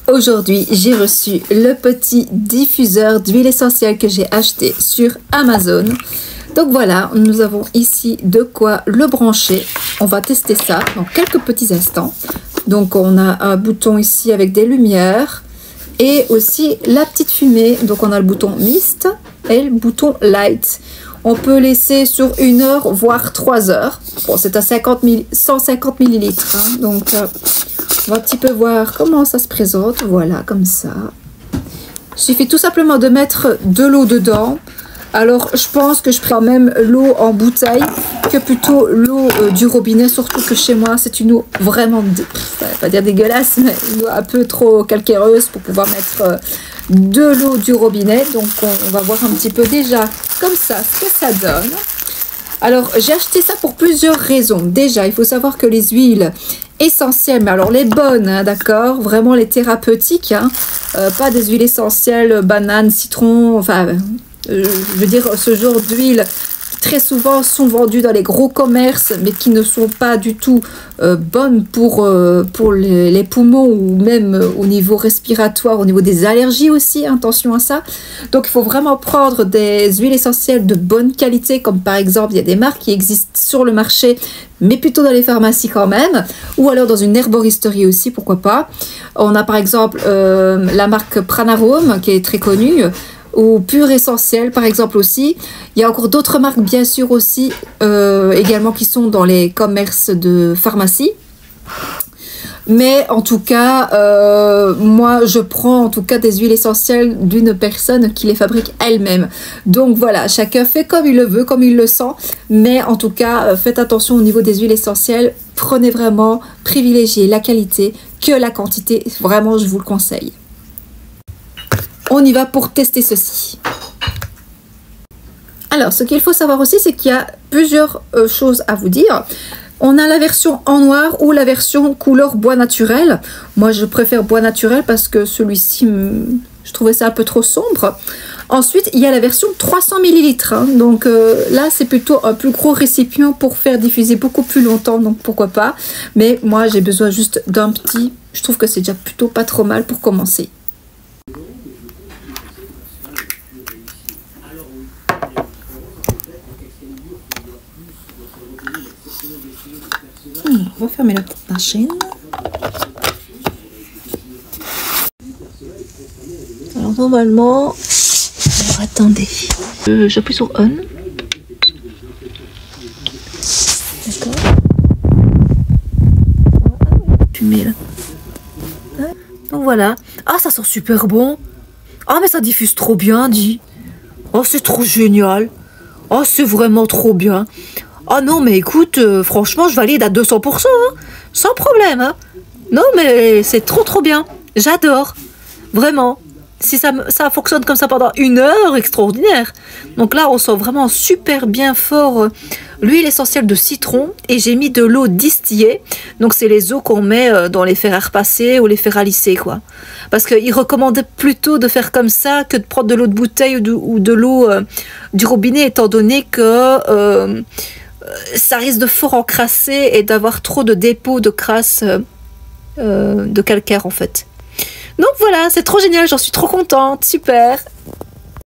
Aujourd'hui, j'ai reçu le petit diffuseur d'huile essentielle que j'ai acheté sur Amazon. Donc voilà, nous avons ici de quoi le brancher. On va tester ça dans quelques petits instants. Donc on a un bouton ici avec des lumières et aussi la petite fumée. Donc on a le bouton mist et le bouton light. On peut laisser sur 1 heure voire 3 heures. Bon, c'est à 150 millilitres. Hein, donc on va un petit peu voir comment ça se présente. Voilà, comme ça. Il suffit tout simplement de mettre de l'eau dedans. Alors, je pense que je prends même l'eau en bouteille que plutôt l'eau du robinet. Surtout que chez moi, c'est une eau vraiment, ça va pas dire dégueulasse, mais une eau un peu trop calcaireuse pour pouvoir mettre de l'eau du robinet. Donc, on va voir un petit peu déjà comme ça ce que ça donne. Alors, j'ai acheté ça pour plusieurs raisons. Déjà, il faut savoir que les huiles essentielles, mais alors les bonnes, hein, d'accord, vraiment les thérapeutiques, hein, pas des huiles essentielles, banane, citron, enfin, je veux dire ce genre d'huile très souvent sont vendues dans les gros commerces, mais qui ne sont pas du tout bonnes pour les poumons ou même au niveau respiratoire, au niveau des allergies aussi, attention à ça. Donc il faut vraiment prendre des huiles essentielles de bonne qualité, comme par exemple il y a des marques qui existent sur le marché, mais plutôt dans les pharmacies quand même, ou alors dans une herboristerie aussi, pourquoi pas. On a par exemple la marque Pranarome qui est très connue, ou Pur Essentiel par exemple aussi. Il y a encore d'autres marques bien sûr aussi également qui sont dans les commerces de pharmacie. Mais en tout cas, moi je prends en tout cas des huiles essentielles d'une personne qui les fabrique elle-même. Donc voilà, chacun fait comme il le veut, comme il le sent. Mais en tout cas, faites attention au niveau des huiles essentielles. Prenez vraiment, privilégiez la qualité que la quantité. Vraiment, je vous le conseille. On y va pour tester ceci. Alors, ce qu'il faut savoir aussi, c'est qu'il y a plusieurs choses à vous dire. On a la version en noir ou la version couleur bois naturel. Moi, je préfère bois naturel parce que celui-ci, je trouvais ça un peu trop sombre. Ensuite, il y a la version 300 ml. Hein. Donc là, c'est plutôt un plus gros récipient pour faire diffuser beaucoup plus longtemps. Donc pourquoi pas. Mais moi, j'ai besoin juste d'un petit. Je trouve que c'est déjà plutôt pas trop mal pour commencer. On va fermer la petite machine. Alors normalement, alors attendez, j'appuie sur on. D'accord. Fumée là. Donc voilà. Ah, ça sent super bon. Ah, mais ça diffuse trop bien, dit. Oh, c'est trop génial. Oh, c'est vraiment trop bien. Oh non, mais écoute, franchement, je valide à 200%, hein, sans problème. Hein. Non, mais c'est trop bien. J'adore. Vraiment. Si ça fonctionne comme ça pendant 1 heure, extraordinaire. Donc là, on sent vraiment super bien fort l'huile essentielle de citron. Et j'ai mis de l'eau distillée. Donc c'est les eaux qu'on met dans les fers à repasser ou les fers à lisser, quoi. Parce qu'il recommandait plutôt de faire comme ça que de prendre de l'eau de bouteille ou de l'eau du robinet, étant donné que... ça risque de fort encrasser et d'avoir trop de dépôts de crasse de calcaire en fait. Donc voilà, c'est trop génial, j'en suis trop contente, super.